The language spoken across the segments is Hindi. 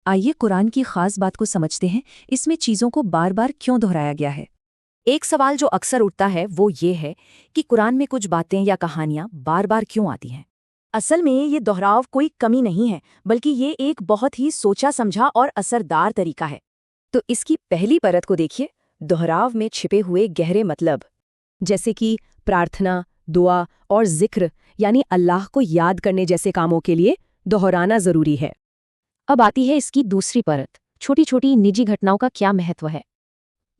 आइए कुरान की खास बात को समझते हैं, इसमें चीज़ों को बार बार क्यों दोहराया गया है। एक सवाल जो अक्सर उठता है वो ये है कि कुरान में कुछ बातें या कहानियां बार बार क्यों आती हैं। असल में ये दोहराव कोई कमी नहीं है, बल्कि ये एक बहुत ही सोचा समझा और असरदार तरीका है। तो इसकी पहली परत को देखिए, दोहराव में छिपे हुए गहरे मतलब, जैसे कि प्रार्थना, दुआ और जिक्र, यानी अल्लाह को याद करने जैसे कामों के लिए दोहराना जरूरी है। अब आती है इसकी दूसरी परत, छोटी छोटी निजी घटनाओं का क्या महत्व है।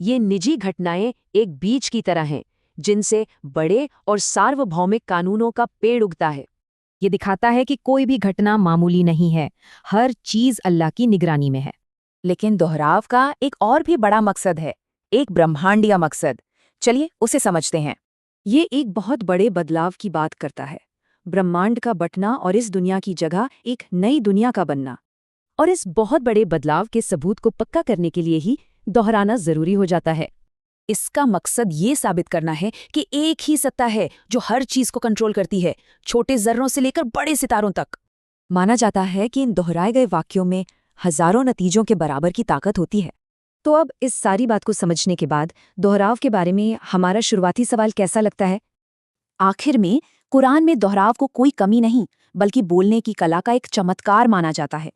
ये निजी घटनाएं एक बीज की तरह हैं, जिनसे बड़े और सार्वभौमिक कानूनों का पेड़ उगता है। ये दिखाता है कि कोई भी घटना मामूली नहीं है, हर चीज अल्लाह की निगरानी में है। लेकिन दोहराव का एक और भी बड़ा मकसद है, एक ब्रह्मांडीय मकसद। चलिए उसे समझते हैं। ये एक बहुत बड़े बदलाव की बात करता है, ब्रह्मांड का बंटना और इस दुनिया की जगह एक नई दुनिया का बनना। और इस बहुत बड़े बदलाव के सबूत को पक्का करने के लिए ही दोहराना जरूरी हो जाता है। इसका मकसद ये साबित करना है कि एक ही सत्ता है जो हर चीज को कंट्रोल करती है, छोटे जर्रों से लेकर बड़े सितारों तक। माना जाता है कि इन दोहराए गए वाक्यों में हजारों नतीजों के बराबर की ताकत होती है। तो अब इस सारी बात को समझने के बाद दोहराव के बारे में हमारा शुरुआती सवाल कैसा लगता है। आखिर में कुरान में दोहराव को कोई कमी नहीं, बल्कि बोलने की कला का एक चमत्कार माना जाता है।